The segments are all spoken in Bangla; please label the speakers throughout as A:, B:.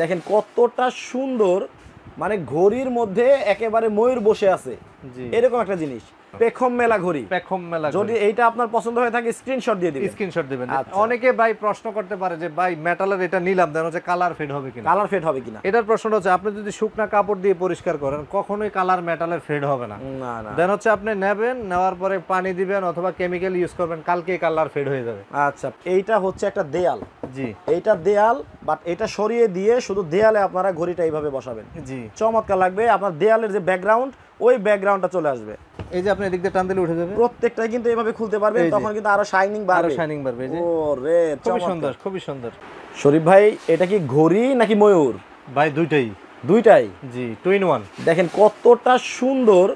A: দেখেন কতটা সুন্দর, মানে ঘড়ির মধ্যে একেবারে ময়ূর বসে আছে এরকম একটা জিনিস। পেখম মেলা ঘড়ি,
B: পেখম মেলা।
A: যদি এইটা আপনার পছন্দ হয়ে থাকে স্ক্রিনশট দিয়ে দিবেন।
B: স্ক্রিনশট দিবেন। অনেকে ভাই প্রশ্ন করতে পারে যে ভাই মেটালের এটা নিলাম, দেন হচ্ছে কালার ফেড হবে কিনা,
A: কালার ফেড হবে কিনা।
B: এটার প্রশ্নটা হচ্ছে আপনি যদি শুকনা কাপড় দিয়ে পরিষ্কার করেন কখনোই কালার মেটালের ফেড হবে না।
A: না না,
B: দেন হচ্ছে আপনি নেবেন, নেওয়ার পরে পানি দিবেন অথবা কেমিক্যাল ইউজ করবেন, কালকে কালার ফেড হয়ে যাবে।
A: আচ্ছা, এইটা হচ্ছে একটা দেয়াল।
B: জি,
A: এইটা দেয়াল, বাট এটা সরিয়ে দিয়ে শুধু দেয়ালে আপনারা ঘড়িটা এইভাবে বসাবেন।
B: জি,
A: চমৎকার লাগবে। আপনার দেয়ালের যে ব্যাকগ্রাউন্ড, ওই ব্যাকগ্রাউন্ডটা চলে আসবে।
B: এই যে আপনি এদিক দিয়ে টান দিলে উঠে যাবে,
A: প্রত্যেকটাই কিন্তু এইভাবে খুলতে পারবেন, তখন কিন্তু আরো শাইনিং
B: আরো
A: বাড়বে।
B: শাইনিং বাড়বে। এই যে
A: ওরে
B: খুবই সুন্দর, খুবই সুন্দর।
A: শরীফ ভাই, এটা কি ঘড়ি নাকি ময়ূর?
B: ভাই দুইটাই।
A: দুইটাই।
B: জি, 2 in 1।
A: দেখেন কতটা সুন্দর,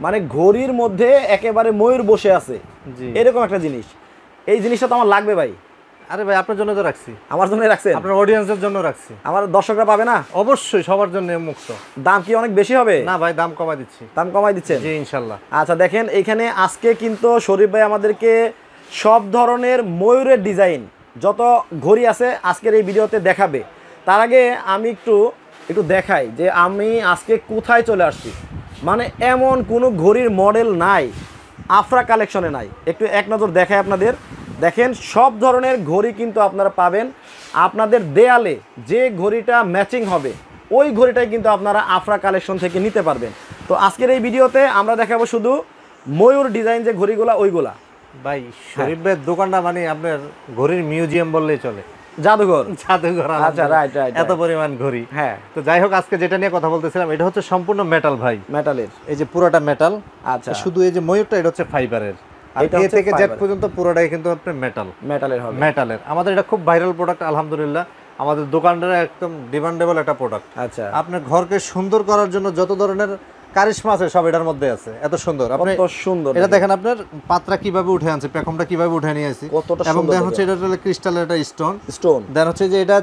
A: মানে ঘড়ির মধ্যে একেবারে ময়ূর বসে আছে
B: জি,
A: এরকম একটা জিনিস। এই জিনিসটা তো আমার লাগবে ভাই।
B: আরে ভাই আপনার জন্য তো রাখছি।
A: আমার জন্য রাখছেন?
B: আপনার অডিয়েন্সের জন্য রাখছি।
A: আমার দর্শকরা পাবে না?
B: অবশ্যই, সবার জন্য মুক্ত।
A: দাম কি অনেক বেশি হবে?
B: না ভাই, দাম কমাই দিচ্ছি।
A: দাম কমাই দিচ্ছেন?
B: জি ইনশাআল্লাহ।
A: আচ্ছা দেখেন, এখানে আজকে কিন্তু শরীফ ভাই আমাদেরকে সব ধরনের ময়ূরের ডিজাইন যত ঘড়ি আছে আজকের এই ভিডিওতে দেখাবে। তার আগে আমি একটু দেখাই যে আমি আজকে কোথায় চলে আসছি। মানে এমন কোনো ঘড়ির মডেল নাই আফরা কালেকশনে নাই। একটু এক নজর দেখাই আপনাদের। দেখেন সব ধরনের ঘড়ি কিন্তু আপনারা পাবেন। আপনাদের দেয়ালে যে ঘড়িটা ম্যাচিং হবে ওই ঘড়িটাই কিন্তু আপনারা আফরা কালেকশন থেকে নিতে পারবেন। তো আজকের এই ভিডিওতে আমরা দেখাবো শুধু ময়ূর ডিজাইন যে ঘড়িগুলা, ওইগুলা।
B: ভাই শরীফ ভাইয়ের দোকানটা মানে আপনার ঘড়ির মিউজিয়াম বললেই চলে,
A: জাদুঘর।
B: জাদুঘর।
A: আচ্ছা, রাইট রাইট।
B: এত পরিমাণ ঘড়ি।
A: হ্যাঁ,
B: তো যাই হোক, আজকে যেটা নিয়ে কথা বলতেছিলাম এটা হচ্ছে সম্পূর্ণ মেটাল ভাই।
A: মেটালের।
B: এই যে পুরোটা মেটাল।
A: আচ্ছা,
B: শুধু এই যে ময়ূরটা এটা হচ্ছে ফাইবারের, আর
A: এটা
B: এ
A: হচ্ছে
B: থেকে জেড
A: ফাইবার।
B: পর্যন্ত পুরোটাই কিন্তু আপনার মেটাল।
A: মেটালের হবে।
B: মেটালের আমাদের এটা খুব ভাইরাল প্রোডাক্ট আলহামদুলিল্লাহ। আমাদের দোকানটার একদম ডিমান্ডেবল একটা প্রোডাক্ট।
A: আচ্ছা,
B: আপনার ঘরকে সুন্দর করার জন্য যত ধরনের কারিশমা আছে সব এটার মধ্যে আছে। এত সুন্দর, আপনি
A: কত সুন্দর
B: এটা দেখেন, আপনার পাত্রা কিভাবে উঠে আনছে, পেখমটা কিভাবে উঠে নিয়ে আসছে,
A: কতটা
B: এবং
A: সুন্দর।
B: দেন হচ্ছে এটা হলো ক্রিস্টালের একটা স্টোন। দেন হচ্ছে যে এটা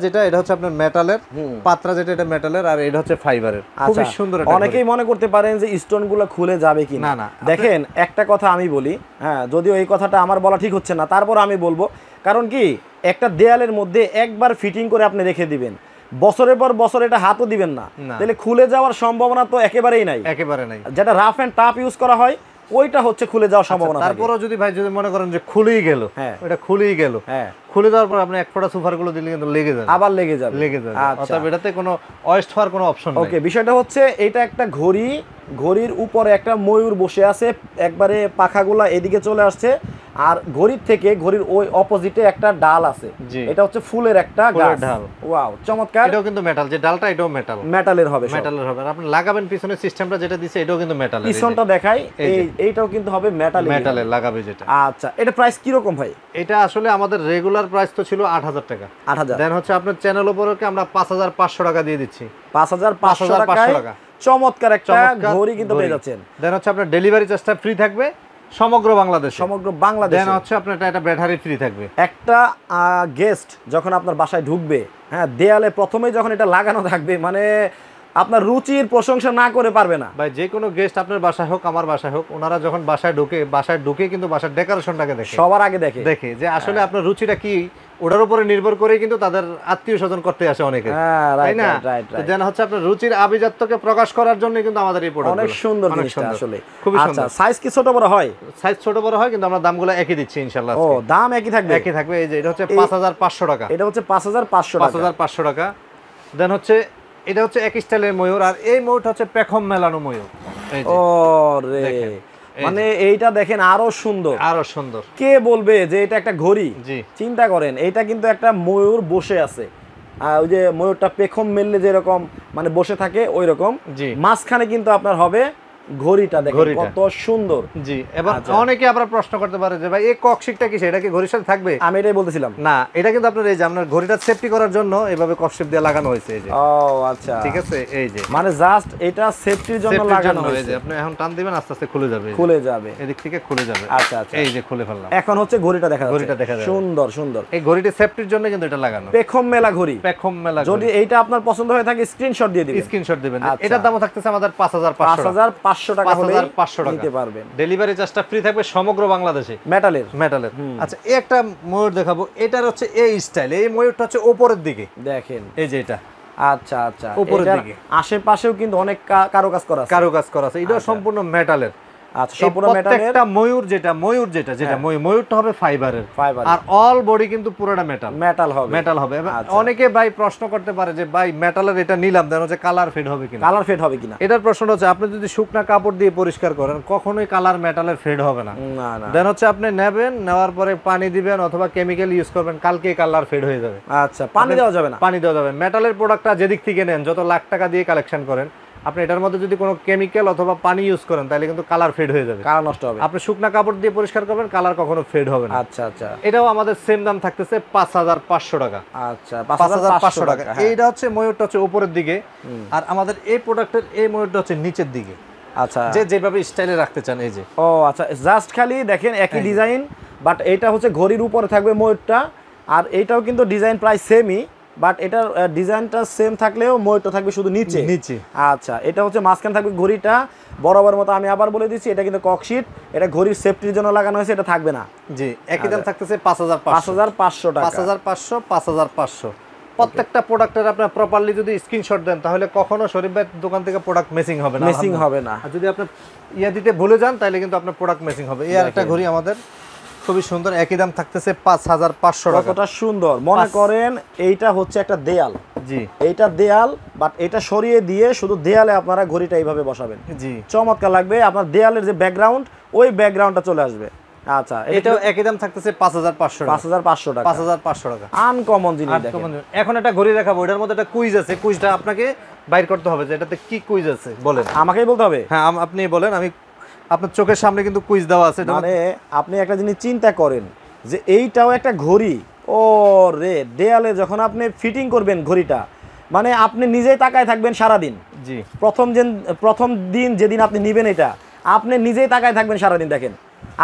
B: হচ্ছে আপনার মেটালের পাত্রা, যেটা এটা মেটালের, আর এটা হচ্ছে ফাইবারের। খুবই সুন্দর।
A: অনেকেই মনে করতে পারেন যে স্টোনগুলো খুলে যাবে কি
B: না। না,
A: দেখেন একটা কথা আমি বলি, হ্যাঁ, যদিও এই কথাটা আমার বলা ঠিক হচ্ছে না, তারপর আমি বলবো। কারণ কি, একটা দেয়ালের মধ্যে একবার ফিটিং করে আপনি রেখে দিবেন, বছরের পর বছর এটা হাতও দিবেন না, তাহলে খুলে যাওয়ার সম্ভাবনা তো একেবারেই নাই।
B: একেবারে নাই।
A: যেটা রাফ এন্ড টাফ ইউজ করা হয় ওইটা হচ্ছে খুলে যাওয়ার সম্ভাবনা।
B: তারপরও যদি ভাই যদি মনে করেন যে খুলেই গেল,
A: হ্যাঁ,
B: ওটা খুলেই গেল, হ্যাঁ, খুলে দেওয়ার পর আপনি এক ফোঁটা সুপার গুলো দিলে কিন্তু লেগে যাবে,
A: আবার লেগে যাবে।
B: অর্থাৎ এটাতে কোনো ওয়েস্ট হওয়ার কোনো অপশন নেই।
A: ওকে, বিষয়টা হচ্ছে এটা একটা ঘড়ি, ঘড়ির উপরে একটা ময়ূর বসে আছে, একবারে পাখাগুলা এদিকে চলে আসছে, আর ঘড়ির থেকে ঘড়ির ওই অপোজিটে একটা ডাল আছে, এটা হচ্ছে ফুলের একটা ডাল। ওয়াও, চমৎকার।
B: এটাও কিন্তু মেটাল, যে ডালটা এটাও
A: মেটালের হবে।
B: আপনি লাগাবেন পিছনের সিস্টেমটা যেটা দিছে এটাও কিন্তু মেটাল।
A: পিছনটা দেখাই, এইটাও কিন্তু হবে মেটালের
B: লাগাবে যেটা।
A: আচ্ছা, এটা প্রাইস কি রকম ভাই?
B: এটা আসলে আমাদের রেগুলার প্রাইস তো ছিল 8000 টাকা।
A: 8000।
B: দেন হচ্ছে আপনার চ্যানেল উপরে আমরা 5500 টাকা দিয়ে দিচ্ছি।
A: 5500 টাকা চমৎকার একটা ঘড়ি কিন্তু পেয়ে যাচ্ছেন।
B: দেন হচ্ছে আপনার ডেলিভারি চার্জটা ফ্রি থাকবে সমগ্র বাংলাদেশ। দেন হচ্ছে আপনার একটা ব্যাটারি ফ্রি থাকবে।
A: একটা গেস্ট যখন আপনার বাসায় ঢুকবে, হ্যাঁ, দেয়ালে প্রথমেই যখন এটা লাগানো থাকবে, মানে আপনার রুচির প্রশংসা না করে পারবে না
B: ভাই। যে কোনো গেস্ট আপনার বাসায় হোক আমার বাসায় হোক, ওনারা যখন বাসায় ঢুকে কিন্তু বাসার ডেকোরেশনটাকে দেখে,
A: সবার আগে দেখে যে
B: আসলে আপনার রুচিটা কি, ওটার উপরে নির্ভর করে কিন্তু তাদের আত্মীয় স্বজন করতে আসে অনেকে, তাই না? দেন হচ্ছে আপনার রুচির আভিজাত্যকে প্রকাশ করার জন্য কিন্তু আমাদের এই প্রোডাক্ট
A: অনেক সুন্দর আসলে,
B: খুবই সুন্দর।
A: সাইজ কি ছোট বড় হয়?
B: সাইজ ছোট বড় হয়, কিন্তু আমরা দামগুলো একই দিচ্ছি ইনশাআল্লাহ।
A: ও, দাম একই থাকবে।
B: এই যে এটা হচ্ছে 5500 টাকা।
A: এটা হচ্ছে 5500
B: টাকা। দেন হচ্ছে এটা হচ্ছে এক স্টাইলের ময়ূর, আর এই ময়ূরটা হচ্ছে পেখম মেলানো ময়ূর।
A: ও রে, মানে এইটা দেখেন আরো সুন্দর। কে বলবে যে এটা একটা ঘড়ি? চিন্তা করেন, এটা কিন্তু একটা ময়ূর বসে আছে, ওই যে ময়ূরটা পেখম মেললে যেরকম মানে বসে থাকে ওই রকম, মাঝখানে কিন্তু আপনার হবে ঘড়িটা। দেখেন কত সুন্দর।
B: জি, এবার অনেকে আবার প্রশ্ন করতে পারে যে ভাই এই ককশিকটা কি, সেটা কি ঘড়ির সাথে থাকবে?
A: আমি এটাই বলতেছিলাম।
B: না, এটা কিন্তু আপনার এই যে আপনার ঘড়িটা সেফটি করার জন্য এভাবে ককশিক দিয়ে লাগানো হয়েছে। এই যে,
A: ও আচ্ছা,
B: ঠিক আছে, এই যে
A: মানে জাস্ট এটা সেফটির জন্য লাগানো হয়েছে।
B: আপনি এখন টান দিবেন, আস্তে আস্তে খুলে যাবে, এদিক থেকে খুলে যাবে।
A: আচ্ছা আচ্ছা,
B: এই যে খুলে ফেললাম।
A: এখন হচ্ছে ঘড়িটা দেখা যাচ্ছে, সুন্দর।
B: এই ঘড়িটি সেফটির জন্য কিন্তু এটা লাগানো।
A: পেখম মেলা ঘড়ি।
B: যদি
A: এইটা আপনার পছন্দ হয়ে থাকে স্ক্রিনশট দিয়ে দিবেন।
B: এটার দাম থাকতেছে আমাদের 5500 টাকা হলে 500 টাকা নিতে পারবেন। ডেলিভারি চার্জটা ফ্রি থাকবে সমগ্র বাংলাদেশে। মেটালের। আচ্ছা, এই একটা ময়ূর দেখাবো। এটার হচ্ছে এই স্টাইল, এই ময়ূরটা হচ্ছে উপরের দিকে,
A: দেখেন
B: এই যে এটা
A: আচ্ছা আচ্ছা, উপরের দিকে আশেপাশেও কিন্তু অনেক কারুকাজ করা আছে,
B: এটা সম্পূর্ণ মেটালের।
A: আচ্ছা, সম্পূর্ণ মেটালের।
B: প্রত্যেকটা ময়ূর যেটা ময়ূরটা হবে ফাইবারের, আর অল বডি কিন্তু পুরোটা মেটাল হবে। অনেকে ভাই প্রশ্ন করতে পারে যে ভাই মেটালের এটা নিলাম, দেন হচ্ছে কালার ফেড হবে কিনা। এটার প্রশ্নটা হচ্ছে আপনি যদি শুকনা কাপড় দিয়ে পরিষ্কার করেন কখনোই কালার মেটালের ফেড হবে না। দেন হচ্ছে আপনি নেওয়ার পরে পানি দিবেন অথবা কেমিক্যাল ইউজ করবেন, কালকে কালার ফেড হয়ে যাবে।
A: আচ্ছা, পানি দেওয়া যাবে না?
B: পানি দেওয়া যাবে। মেটালের প্রোডাক্টটা যেদিক থেকে নেন, যত লাখ টাকা দিয়ে কালেকশন করেন, আপনি এটার মধ্যে যদি কোনো কেমিক্যাল অথবা পানি ইউজ করেন তাহলে কিন্তু কালার ফেড হয়ে যাবে, কালার নষ্ট হবে। আপনি শুকনা কাপড় দিয়ে পরিষ্কার করবেন, কালার কখনো ফেড হবে না।
A: আচ্ছা আচ্ছা,
B: এটাও আমাদের সেম দাম থাকতেছে 5500 টাকা।
A: আচ্ছা, 5500 টাকা।
B: এইটা হচ্ছে ময়ূরটা হচ্ছে উপরের দিকে, আর আমাদের এই প্রোডাক্টের এই ময়ূরটা হচ্ছে নিচের দিকে।
A: আচ্ছা,
B: যেভাবে স্টাইলে রাখতে চান। এই যে
A: আচ্ছা, জাস্ট খালি দেখেন একই ডিজাইন, বাট এটা হচ্ছে ঘড়ির উপরে থাকবে ময়ূরটা, আর এটাও কিন্তু ডিজাইন প্রায় সেমই, বাট এটার ডিজাইনটা সেম থাকলেও ময়ূরটা থাকবে শুধু নিচে। আচ্ছা, এটা হচ্ছে মাঝখানে থাকবে ঘড়িটা বরাবর মতো। আমি আবার বলে দিচ্ছি, এটা কিন্তু ককশিট, এটা ঘড়ির সেফটির জন্য লাগানো হয়েছে, এটা থাকবে না।
B: জি, একই দাম থাকতেছে 5500 টাকা। 5500। প্রত্যেকটা প্রোডাক্টের আপনার প্রপারলি যদি স্ক্রিনশট দেন তাহলে কখনো শরীফ ভাই দোকান থেকে প্রোডাক্ট মিসিং হবে না। আর যদি আপনি দিতে ভুলে যান তাহলে কিন্তু আপনার প্রোডাক্ট মিসিং হবে। এই আরেকটা ঘড়ি আমাদের খুবই সুন্দর, একই দাম থাকতেছে 5500 টাকা।
A: কতটা সুন্দর! মনে করেন এইটা হচ্ছে একটা দেয়াল।
B: জি,
A: এইটা দেয়াল, বাট এটা সরিয়ে দিয়ে শুধু দেয়ালে আপনারা ঘড়িটা এইভাবে বসাবেন।
B: জি,
A: চমৎকার লাগবে। আপনার দেয়ালের যে ব্যাকগ্রাউন্ড, ওই ব্যাকগ্রাউন্ডটা চলে আসবে। আচ্ছা,
B: এটাও একই দাম থাকতেছে 5500 টাকা। 5500 টাকা।
A: আনকমন জিনিস দেখেন।
B: এখন একটা ঘড়ি দেখাবো, এটার মধ্যে একটা কুইজ আছে। কুইজটা আপনাকে বাইর করতে হবে যে এটাতে কি কুইজ আছে। বলেন।
A: আমাকেই বলতে হবে?
B: হ্যাঁ, আপনি বলেন। আমি আপনার চোখের সামনে কিন্তু কুইজ দেওয়া আছে।
A: মানে আপনি একটা জিনিস চিন্তা করেন যে এইটাও একটা ঘড়ি, ও রে, দেয়ালে যখন আপনি ফিটিং করবেন ঘড়িটা, মানে আপনি নিজেই তাকায় থাকবেন সারাদিন।
B: জি,
A: প্রথম দিন যেদিন আপনি নিবেন এটা, আপনি নিজেই তাকায় থাকবেন সারাদিন। দেখেন,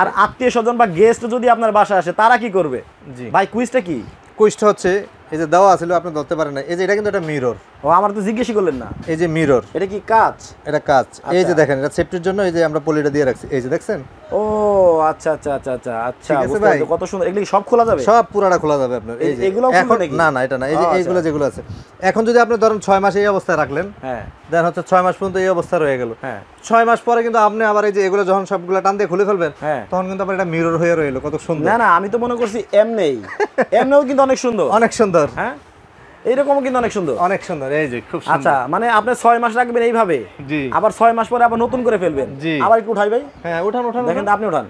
A: আর আত্মীয় স্বজন বা গেস্ট যদি আপনার বাসায় আসে, তারা কি করবে?
B: জি
A: ভাই, কুইজটা কি?
B: কুইজটা হচ্ছে এই যে দেওয়া আছিল, আপনি ধরতে পারেন না। এই যে এটা কিন্তু একটা মিরর।
A: ও, আমার তো জিজ্ঞেসই করলেন না।
B: এই যে মিরর,
A: এটা কি কাঁচ?
B: এটা কাঁচ। এই যে দেখেন, এটা সেফটির জন্য এই যে আমরা পলিটা দিয়ে রাখছি। এই যে দেখছেন?
A: ও আচ্ছা আচ্ছা আচ্ছা আচ্ছা আচ্ছা, কত সুন্দর। এগুলো সব খোলা যাবে?
B: সব পুরাটা খোলা যাবে আপনার। এই যে
A: এগুলো
B: এখন না এটা না। এই যে এইগুলো যেগুলো আছে, এখন যদি আপনি ধরেন 6 মাস এই অবস্থায় রাখলেন,
A: হ্যাঁ,
B: দেন হচ্ছে 6 মাস পর্যন্ত এই অবস্থা রয়ে গেল।
A: হ্যাঁ,
B: 6 মাস পরে কিন্তু আপনি আবার এই যে এগুলো যখন সবগুলো টান দিয়ে খুলে ফেলবেন, তখন কিন্তু আপনার এটা মিরর হয়ে রইলো। কত সুন্দর!
A: না, আমি তো মনে করছি এমনিও কিন্তু অনেক সুন্দর।
B: অনেক সুন্দর।
A: হ্যাঁ, এইরকমও কিন্তু অনেক সুন্দর।
B: এই যে খুব সুন্দর।
A: আচ্ছা, মানে আপনি 6 মাস রাখবেন এইভাবে, আবার 6 মাস পরে আবার নতুন করে ফেলবেন। আবার একটু উঠাই ভাই।
B: হ্যাঁ, উঠান।
A: দেখেন, আপনি উঠান।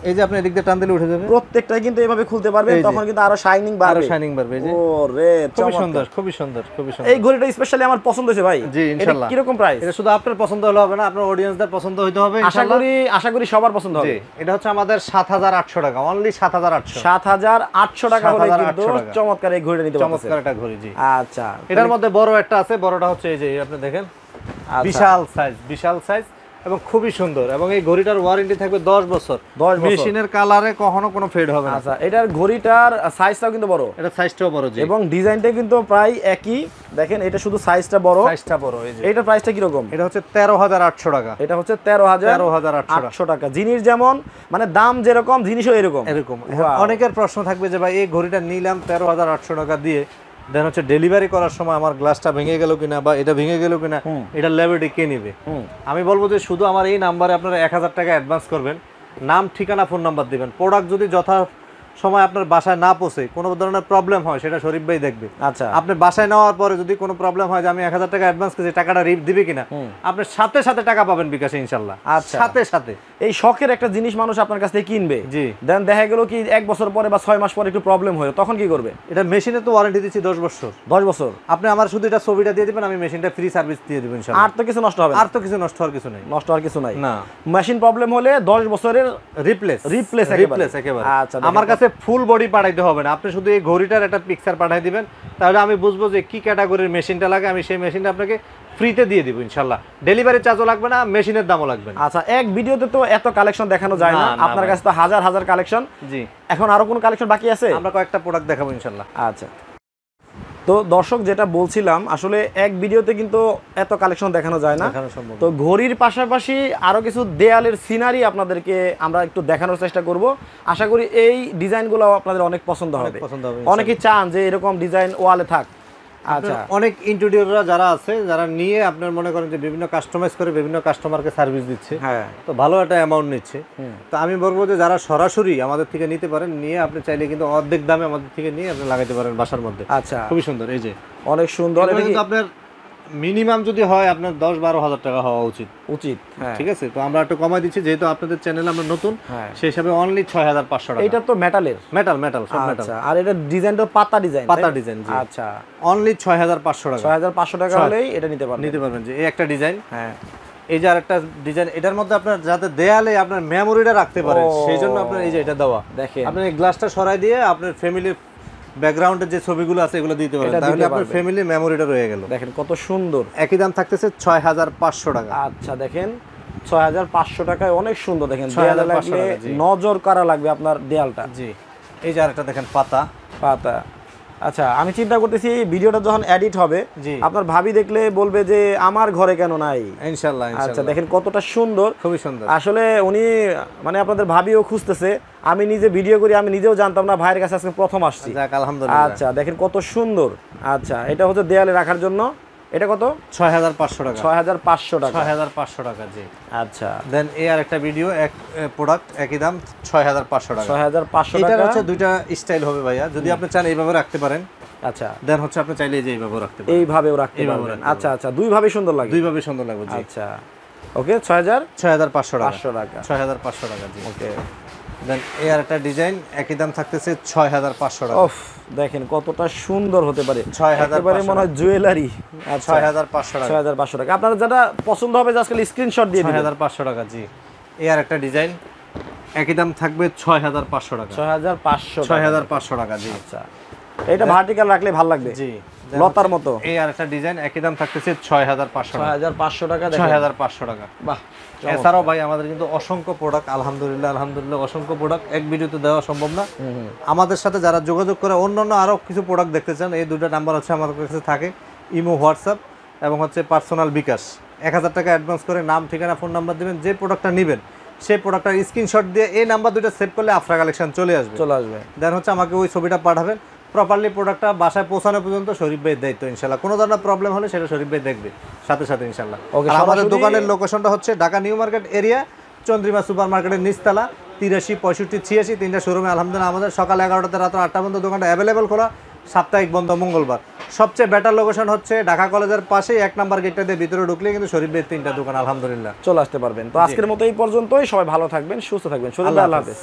B: এই যে আপনি এদিক দিয়ে টান দিলে উঠে যাবে।
A: প্রত্যেকটাই কিন্তু এইভাবে খুলতে পারবেন, তখন কিন্তু আরো শাইনিং বাড়বে।
B: এই যে
A: ওরে,
B: খুবই সুন্দর।
A: এই ঘড়িটা স্পেশালি আমার পছন্দ হয়েছে ভাই।
B: জি, ইনশাআল্লাহ।
A: কি রকম প্রাইস?
B: এটা শুধু আপনার পছন্দ হলে হবে না, আপনার অডিয়েন্সদের পছন্দ হইতে হবে
A: ইনশাআল্লাহ। আশা করি সবার পছন্দ হবে।
B: জি, এটা হচ্ছে আমাদের 7800 টাকা, অনলি 7800।
A: 7800 টাকা হলে কিন্তু চমৎকার এই ঘড়িটা নিতে পারবেন।
B: চমৎকার একটা ঘড়ি। জি,
A: আচ্ছা।
B: এটার মধ্যে বড় একটা আছে, বড়টা হচ্ছে এই যে আপনি দেখেন, বিশাল সাইজ এবং খুবই সুন্দর। এবং এই ঘড়িটার ওয়ারেন্টি থাকবে 10 বছর। মেশিনের কালারে কখনো কোনো ফেড হবে না।
A: আচ্ছা, এটার ঘড়িটার সাইজটাও কিন্তু বড়।
B: এটা সাইজটাও বড়। জি, এবং
A: ডিজাইনটা কিন্তু প্রায় একই। দেখেন, এটা শুধু সাইজটা বড়। এই যে এটার প্রাইসটা কি রকম?
B: এটা হচ্ছে 13800 টাকা।
A: এটা হচ্ছে 13800 টাকা। জিনিস যেমন, মানে দাম যেরকম, জিনিসও এরকম।
B: অনেকের প্রশ্ন থাকবে যে ভাই এই ঘড়িটা নিলাম 13800 টাকা দিয়ে, দেন হচ্ছে ডেলিভারি করার সময় আমার গ্লাসটা ভেঙে গেল কিনা বা এটা ভেঙে গেল কিনা, এটা লেবারেটি কে নেবে? আমি বলবো যে শুধু আমার এই নাম্বারে আপনারা 1000 টাকা অ্যাডভান্স করবেন, নাম, ঠিকানা, ফোন নাম্বার দিবেন। প্রোডাক্ট যদি যথা সময় আপনার বাসায় না পৌঁছে, কোনো ধরনের প্রবলেম হয়, সেটা শরীফ ভাই দেখবে।
A: আচ্ছা,
B: আপনি বাসায় নেওয়ার পরে যদি কোনো প্রবলেম হয় যে আমি 1000 টাকা অ্যাডভান্স করেছি, টাকাটা দিবে কিনা, আপনি সাথে সাথে টাকা পাবেন বিকাশে ইনশাআল্লাহ।
A: আচ্ছা,
B: সাথে
A: এই শখের একটা জিনিস মানুষ আপনার কাছ থেকে কিনবে।
B: জি,
A: দেন দেখা গেল কি 1 বছর পরে বা 6 মাস পরে একটু প্রবলেম হয়, তখন কি করবে?
B: এটা মেশিনে তো ওয়ারেন্টি দিচ্ছি 10 বছর।
A: 10 বছর
B: আপনি আমার শুধু এটা ছবিটা দিয়ে দিবেন, আমি মেশিনটা ফ্রি সার্ভিস দিয়ে দিব ইনশাআল্লাহ।
A: আর তো কিছু নষ্ট হবে না?
B: আর তো কিছু নষ্ট হওয়ার কিছু নাই। না,
A: মেশিন প্রবলেম হলে 10 বছরের রিপ্লেস
B: একেবারে।
A: আচ্ছা,
B: আমার কাছে ফুল বডি পাঠাইতে হবে না, আপনি শুধু এই ঘড়িটার একটা পিকচার পাঠিয়ে দিবেন, তাহলে আমি বুঝবো যে কি ক্যাটাগরির মেশিনটা লাগে, আমি সেই মেশিনটা আপনাকে ফ্রিতে দিয়ে দিব ইনশাআল্লাহ। ডেলিভারি চার্জও লাগবে না, মেশিনের দামও লাগবে না।
A: আচ্ছা, এক ভিডিওতে তো এত কালেকশন দেখানো যায় না, আপনার কাছে তো হাজার কালেকশন।
B: জি,
A: এখন আরো কোন কালেকশন বাকি আছে?
B: আমরা কয়েকটা প্রোডাক্ট দেখাবো ইনশাআল্লাহ।
A: আচ্ছা, তো দর্শক, যেটা বলছিলাম, আসলে এক ভিডিওতে কিন্তু এত কালেকশন দেখানো যায় না। তো ঘড়ির পাশাপাশি আরো কিছু দেয়ালের সিনারি আপনাদেরকে আমরা একটু দেখানোর চেষ্টা করব। আশা করি এই ডিজাইনগুলো আপনাদের অনেক পছন্দ হবে। অনেকেই চান যে এরকম ডিজাইন ওয়ালে থাক।
B: আচ্ছা, অনেক ইন্টেরিয়ররা যারা আছে যারা নিয়ে আপনার মনে করেন যে বিভিন্ন কাস্টমাইজ করে বিভিন্ন কাস্টমারকে সার্ভিস দিচ্ছে, হ্যাঁ, তো ভালো একটা অ্যামাউন্ট নিচ্ছে। তো আমি বলবো যে যারা সরাসরি আমাদের থেকে নিতে পারেন, নিয়ে আপনি চাইলে কিন্তু অর্ধেক দামে আমাদের থেকে নিয়ে আপনি লাগাইতে পারেন বাসার মধ্যে। আচ্ছা, খুবই সুন্দর, এই যে
A: অনেক সুন্দর।
B: এটা কিন্তু আপনার মিনিমাম যদি হয় আপনার 10-12 হাজার টাকা হওয়া উচিত, ঠিক আছে। তো আমরা একটু কমাই দিচ্ছি যেহেতু আপনাদের চ্যানেলে আমরা নতুন, সেই হিসাবে অনলি 6500 টাকা।
A: এটা তো মেটালের,
B: মেটাল সব মেটাল।
A: আচ্ছা, আর এটা ডিজাইনটা পাতা ডিজাইন, আচ্ছা,
B: অনলি 6500 টাকা।
A: 6500 টাকা হলেই এটা নিতে পারবেন।
B: যে এই একটা ডিজাইন, হ্যাঁ, এই যে আরেকটা ডিজাইন, এটার মধ্যে আপনার যাতে দেয়ালে আপনার মেমোরিটা রাখতে পারেন সেই জন্য আপনার এই যে এটা দেওয়া, দেখেন আপনি এই গ্লাসটা সরাই দিয়ে আপনার ফ্যামিলির ব্যাকগ্রাউন্ডের যে ছবিগুলো আছে এগুলো দিতে পারেন, তাহলে আপনার ফ্যামিলি মেমোরিটা রয়ে গেল।
A: দেখেন কত সুন্দর।
B: একই দাম থাকতেছে 6500 টাকা।
A: আচ্ছা, দেখেন 6500 টাকায় অনেক সুন্দর। দেখেন দেয়ালে লাগলে নজর কারা লাগবে আপনার দেয়ালটা।
B: জি, এই যে আরেকটা দেখেন পাতা।
A: আচ্ছা, আমি চিন্তা করতেছি ভিডিওটা যখন এডিট হবে আপনার ভাবি দেখলে বলবে যে আমার ঘরে কেন নাই।
B: ইনশাআল্লাহ।
A: আচ্ছা, দেখেন কতটা সুন্দর,
B: খুবই সুন্দর।
A: আসলে উনি মানে আপনাদের ভাবিও খুঁজতেছে, আমি নিজে ভিডিও করি, আমি নিজেও জানতাম না, ভাইয়ের কাছে আজকে প্রথম আসছি।
B: আলহামদুলিল্লাহ।
A: আচ্ছা, দেখেন কত সুন্দর। আচ্ছা, এটা হচ্ছে দেয়ালে রাখার জন্য। এটা কত?
B: 6500 টাকা।
A: 6500 টাকা।
B: 6500 টাকা, জি।
A: আচ্ছা,
B: দেন এই আর একটা ভিডিও, এক প্রোডাক্ট একই দাম 6500 টাকা।
A: 6500 টাকা।
B: এটা হচ্ছে দুইটা স্টাইল হবে ভাইয়া, যদি আপনি চান এইভাবে রাখতে পারেন।
A: আচ্ছা,
B: দেন হচ্ছে আপনি চাইলে যে এইভাবে রাখতে পারেন,
A: এইভাবেও রাখতে পারবেন। আচ্ছা আচ্ছা, দুই ভাবে সুন্দর লাগবে, জি। আচ্ছা, ওকে, 6500 টাকা।
B: 6500 টাকা, জি।
A: ওকে,
B: দেন এই আর একটা ডিজাইন, একই দাম থাকতেছে 6500 টাকা।
A: ওফ, দেখেন কতটা সুন্দর হতে পারে, একেবারে মনে হয় জুয়েলারি।
B: 6500 টাকা।
A: 6500 টাকা। আপনারা যেটা পছন্দ হবে জাস্ট স্ক্রিনশট দিয়ে দিন।
B: 6500 টাকা, জি। এই আর একটা ডিজাইন, একই দাম থাকবে 6500 টাকা। 6500 টাকা, জি।
A: আচ্ছা, এটা ভার্টিক্যাল রাখলে ভালো লাগবে, জি, লতার মতো।
B: এই আর একটা ডিজাইন, একই দাম থাকতেছে 6500 টাকা।
A: 6500 টাকা।
B: 6500 টাকা, বাহ। এছাড়াও ভাই আমাদের কিন্তু অসংখ্য প্রোডাক্ট, আলহামদুলিল্লাহ অসংখ্য প্রোডাক্ট এক ভিডিওতে দেওয়া সম্ভব না। আমাদের সাথে যারা যোগাযোগ করে অন্যান্য আরো কিছু প্রোডাক্ট দেখতে চান, এই দুটো নাম্বার হচ্ছে আমাদের কাছে থাকে, ইমো, হোয়াটসঅ্যাপ এবং হচ্ছে পার্সোনাল বিকাশ। 1000 টাকা অ্যাডভান্স করে নাম, ঠিকানা, ফোন নাম্বার দিবেন, যে প্রোডাক্টটা নেবেন সেই প্রোডাক্টটার স্ক্রিনশট দিয়ে এই নাম্বার দুটো সেভ করলে আফরা কালেকশন চলে আসবে। দেন হচ্ছে আমাকে ওই ছবিটা পাঠাবেন, প্রপারলি প্রোডাক্টটা বাসায় পৌঁছানো পর্যন্ত শরীফ ভাইয়ের দায়িত্ব। ইনশাআল্লাহ কোনো ধরনের প্রবলেম হলে সেটা শরীফ ভাই দেখবে সাথে সাথে, ইনশাআল্লাহ। আর আমাদের দোকানের লোকেশনটা হচ্ছে Dhaka new market area, Chandrima super মার্কেটের নিচতলা, 83 65 86, তিনটা শোরুমে আলহামদুলিল্লাহ আমাদের সকাল 11টা রাত 8টা পর্যন্ত দোকানটা অ্যাভেলেবেল খোলা, সাপ্তাহিক বন্ধ মঙ্গলবার। সবচেয়ে বেটার লোকেশন হচ্ছে ঢাকা কলেজের পাশেই 1 নাম্বার গেটটা দিয়ে ভিতরে ঢুকলে কিন্তু শরীফ ভাইয়ের 3টা দোকান আলহামদুলিল্লাহ চলে আসতে পারবেন। তো আজকের মতো এই পর্যন্তই, সবাই ভালো থাকবেন, সুস্থ থাকবেন। শরীফ ভাই, আল্লাহ হাফেজ।